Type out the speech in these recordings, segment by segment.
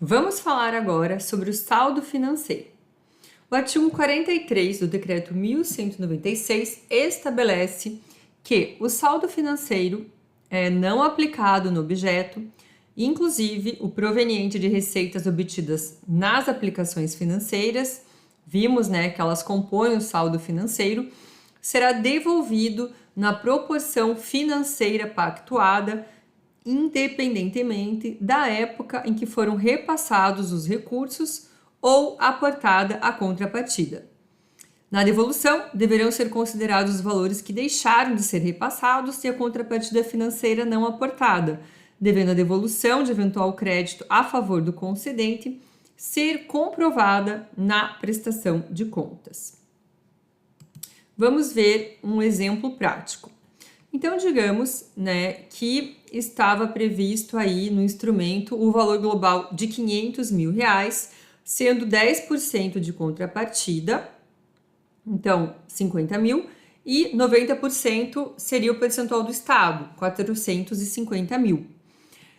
Vamos falar agora sobre o saldo financeiro. O artigo 43 do Decreto 1196 estabelece que o saldo financeiro é não aplicado no objeto, inclusive o proveniente de receitas obtidas nas aplicações financeiras, vimos, que elas compõem o saldo financeiro, será devolvido na proporção financeira pactuada, independentemente da época em que foram repassados os recursos ou aportada a contrapartida. Na devolução, deverão ser considerados os valores que deixaram de ser repassados e a contrapartida financeira não aportada, devendo a devolução de eventual crédito a favor do concedente ser comprovada na prestação de contas. Vamos ver um exemplo prático. Então, digamos, que estava previsto aí no instrumento o valor global de R$500 mil, sendo 10% de contrapartida, então 50 mil, e 90% seria o percentual do Estado, 450 mil.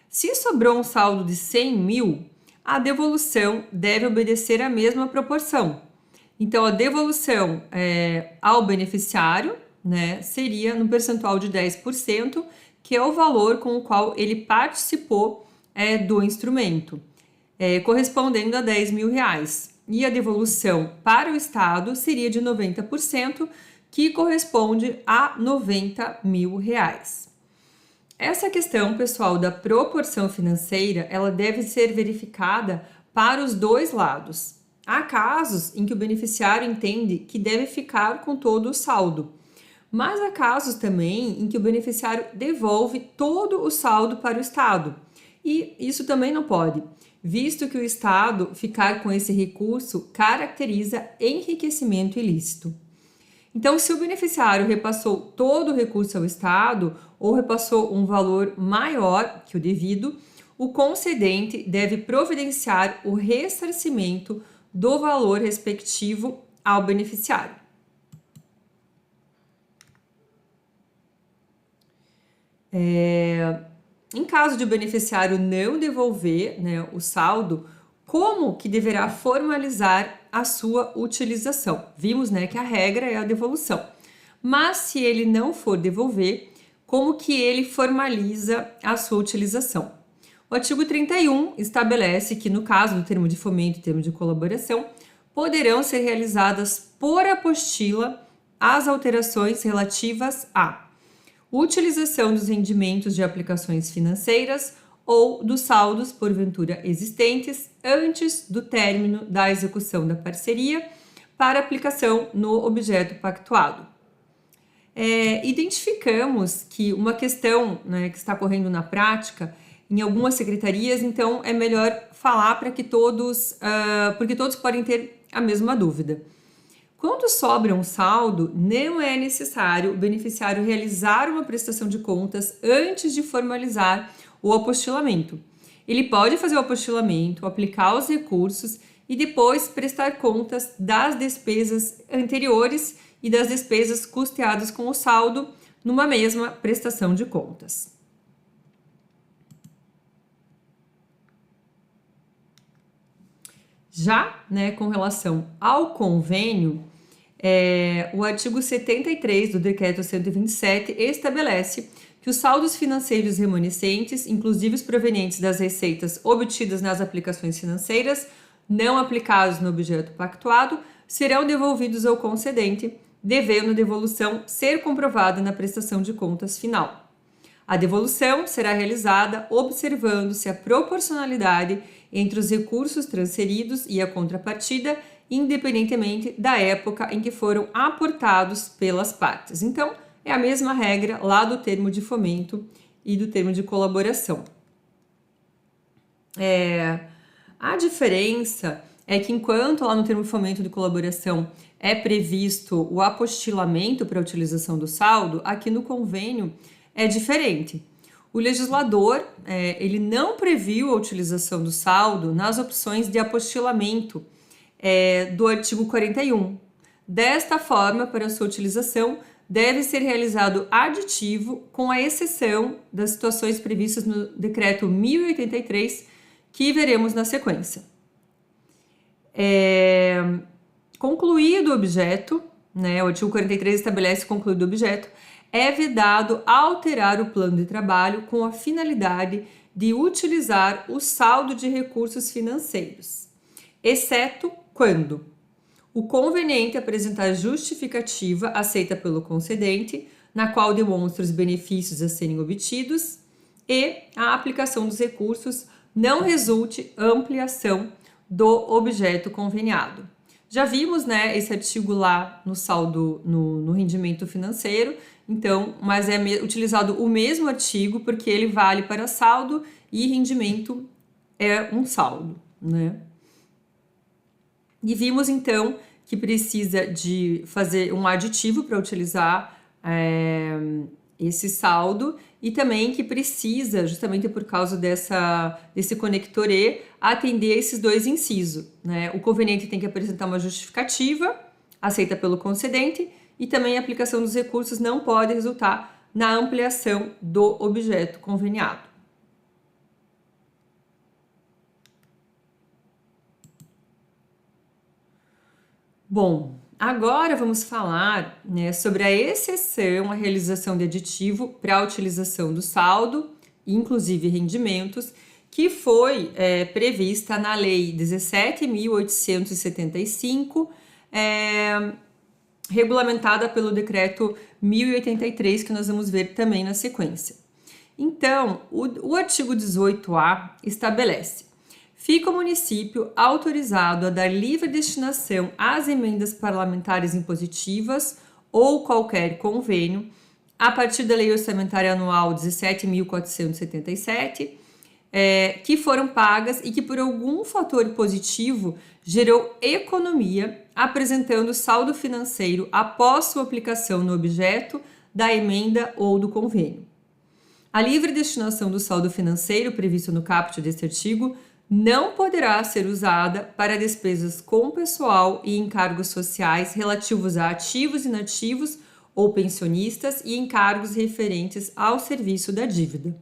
Se sobrou um saldo de 100 mil, a devolução deve obedecer à mesma proporção. Então, a devolução ao beneficiário, seria no percentual de 10%, que é o valor com o qual ele participou do instrumento, correspondendo a R$10 mil. E a devolução para o Estado seria de 90%, que corresponde a R$90 mil. Essa questão, pessoal, da proporção financeira, ela deve ser verificada para os dois lados. Há casos em que o beneficiário entende que deve ficar com todo o saldo, mas há casos também em que o beneficiário devolve todo o saldo para o Estado. E isso também não pode, visto que o Estado ficar com esse recurso caracteriza enriquecimento ilícito. Então, se o beneficiário repassou todo o recurso ao Estado ou repassou um valor maior que o devido, o concedente deve providenciar o ressarcimento do valor respectivo ao beneficiário. Em caso de o beneficiário não devolver o saldo, como que deverá formalizar a sua utilização? Vimos que a regra é a devolução. Mas se ele não for devolver, como que ele formaliza a sua utilização? O artigo 31 estabelece que, no caso do termo de fomento e termo de colaboração, poderão ser realizadas por apostila as alterações relativas à utilização dos rendimentos de aplicações financeiras ou dos saldos porventura existentes antes do término da execução da parceria para aplicação no objeto pactuado. Identificamos que uma questão que está ocorrendo na prática em algumas secretarias, então é melhor falar para que todos, porque todos podem ter a mesma dúvida. Quando sobra um saldo, não é necessário o beneficiário realizar uma prestação de contas antes de formalizar o apostilamento. Ele pode fazer o apostilamento, aplicar os recursos e depois prestar contas das despesas anteriores e das despesas custeadas com o saldo numa mesma prestação de contas. Já, com relação ao convênio, o artigo 73 do Decreto 127 estabelece que os saldos financeiros remanescentes, inclusive os provenientes das receitas obtidas nas aplicações financeiras, não aplicados no objeto pactuado, serão devolvidos ao concedente, devendo a devolução ser comprovada na prestação de contas final. A devolução será realizada observando-se a proporcionalidade entre os recursos transferidos e a contrapartida, independentemente da época em que foram aportados pelas partes. Então, é a mesma regra lá do termo de fomento e do termo de colaboração. A diferença é que enquanto lá no termo de fomento de colaboração é previsto o apostilamento para a utilização do saldo, aqui no convênio é diferente. O legislador, ele não previu a utilização do saldo nas opções de apostilamento do artigo 41. Desta forma, para sua utilização, deve ser realizado aditivo, com a exceção das situações previstas no Decreto 1083, que veremos na sequência. Concluído o objeto, né, o artigo 43 estabelece concluído o objeto, é vedado alterar o plano de trabalho com a finalidade de utilizar o saldo de recursos financeiros, exceto quando o conveniente apresentar justificativa aceita pelo concedente, na qual demonstra os benefícios a serem obtidos, e a aplicação dos recursos não resulte ampliação do objeto conveniado. Já vimos, né, esse artigo lá no saldo, no rendimento financeiro, então, mas é utilizado o mesmo artigo porque ele vale para saldo e rendimento é um saldo, né? E vimos então que precisa de fazer um aditivo para utilizar esse saldo e também que precisa, justamente por causa desse conector E, atender esses dois incisos, né? O conveniente tem que apresentar uma justificativa aceita pelo concedente e também a aplicação dos recursos não pode resultar na ampliação do objeto conveniado. Bom, agora vamos falar, né, sobre a exceção à realização de aditivo para a utilização do saldo, inclusive rendimentos, que foi prevista na Lei 17.875, regulamentada pelo Decreto 1083, que nós vamos ver também na sequência. Então, o artigo 18A estabelece: fica o município autorizado a dar livre destinação às emendas parlamentares impositivas ou qualquer convênio, a partir da Lei Orçamentária Anual 17.477, que foram pagas e que por algum fator positivo gerou economia, apresentando saldo financeiro após sua aplicação no objeto da emenda ou do convênio. A livre destinação do saldo financeiro previsto no caput deste artigo não poderá ser usada para despesas com pessoal e encargos sociais relativos a ativos inativos ou pensionistas e encargos referentes ao serviço da dívida.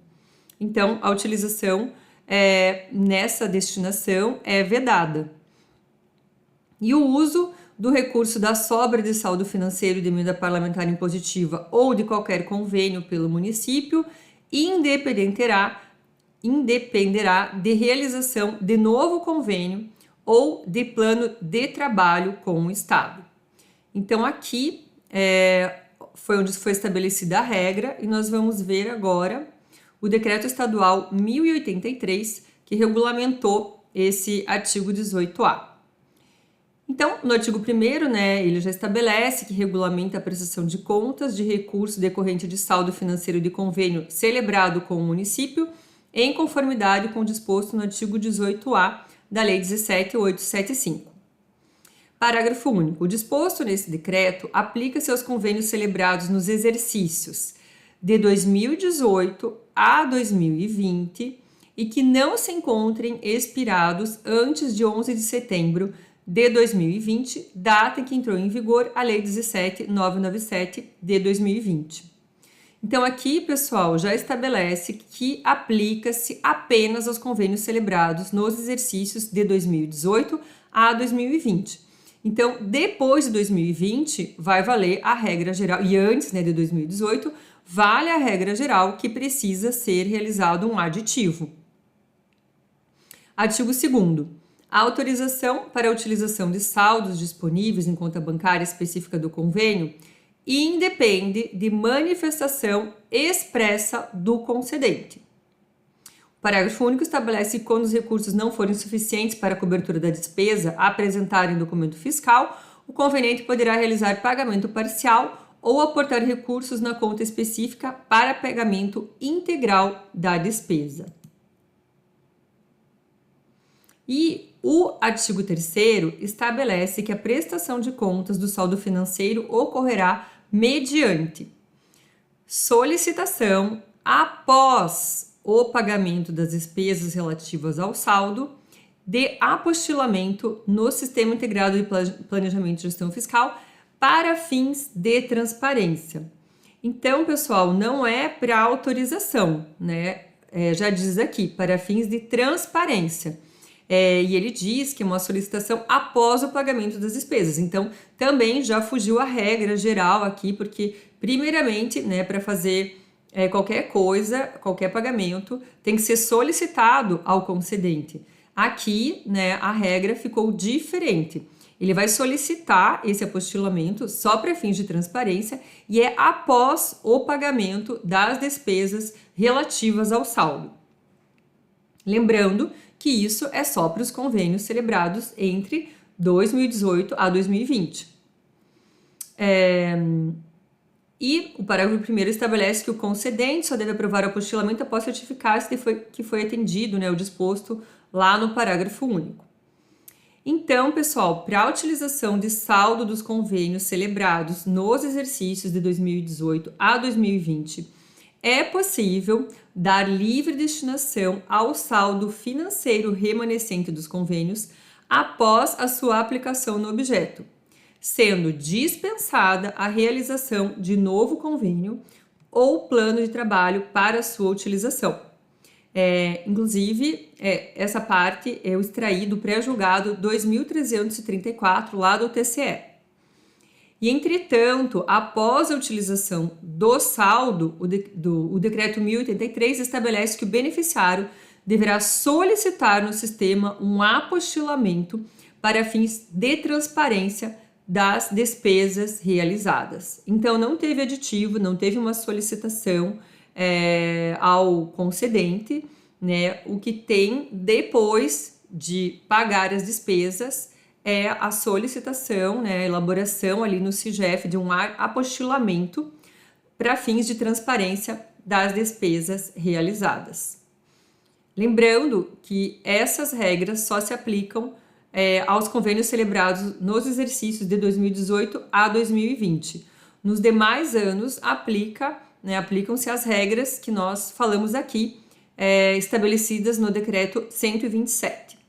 Então, a utilização nessa destinação é vedada. E o uso do recurso da sobra de saldo financeiro de emenda parlamentar impositiva ou de qualquer convênio pelo município independerá de realização de novo convênio ou de plano de trabalho com o Estado. Então, aqui foi onde foi estabelecida a regra e nós vamos ver agora o Decreto Estadual 1083, que regulamentou esse artigo 18A. Então, no artigo 1º, né, ele já estabelece que regulamenta a prestação de contas de recurso decorrente de saldo financeiro de convênio celebrado com o município, em conformidade com o disposto no artigo 18A da Lei 17.875. Parágrafo único. O disposto nesse decreto aplica-se aos convênios celebrados nos exercícios de 2018 a 2020 e que não se encontrem expirados antes de 11 de setembro de 2020, data em que entrou em vigor a Lei 17.997 de 2020. Então, aqui, pessoal, já estabelece que aplica-se apenas aos convênios celebrados nos exercícios de 2018 a 2020. Então, depois de 2020, vai valer a regra geral, e antes, né, de 2018, vale a regra geral que precisa ser realizado um aditivo. Artigo 2º. A autorização para a utilização de saldos disponíveis em conta bancária específica do convênio independe de manifestação expressa do concedente. O parágrafo único estabelece que quando os recursos não forem suficientes para a cobertura da despesa apresentada em documento fiscal, o conveniente poderá realizar pagamento parcial ou aportar recursos na conta específica para pagamento integral da despesa. E o artigo 3º estabelece que a prestação de contas do saldo financeiro ocorrerá mediante solicitação após o pagamento das despesas relativas ao saldo de apostilamento no Sistema Integrado de Planejamento e Gestão Fiscal para fins de transparência. Então, pessoal, não é para autorização, né? já diz aqui, para fins de transparência. E ele diz que é uma solicitação após o pagamento das despesas. Então, também já fugiu a regra geral aqui, porque, primeiramente, né, para fazer qualquer coisa, qualquer pagamento, tem que ser solicitado ao concedente. Aqui, né, a regra ficou diferente. Ele vai solicitar esse apostilamento só para fins de transparência e é após o pagamento das despesas relativas ao saldo. Lembrando que isso é só para os convênios celebrados entre 2018 a 2020. E o parágrafo 1º estabelece que o concedente só deve aprovar o apostilamento após certificar que foi atendido, né, o disposto lá no parágrafo único. Então, pessoal, para a utilização de saldo dos convênios celebrados nos exercícios de 2018 a 2020, é possível dar livre destinação ao saldo financeiro remanescente dos convênios após a sua aplicação no objeto, sendo dispensada a realização de novo convênio ou plano de trabalho para sua utilização. Inclusive, essa parte eu extraí do pré-julgado 2334 lá do TCE. E, entretanto, após a utilização do saldo, o decreto 1083 estabelece que o beneficiário deverá solicitar no sistema um apostilamento para fins de transparência das despesas realizadas. Então, não teve aditivo, não teve uma solicitação ao concedente, né? O que tem depois de pagar as despesas é a solicitação, né, a elaboração ali no CIGEF de um apostilamento para fins de transparência das despesas realizadas. Lembrando que essas regras só se aplicam aos convênios celebrados nos exercícios de 2018 a 2020. Nos demais anos, aplicam-se as regras que nós falamos aqui, estabelecidas no decreto 127.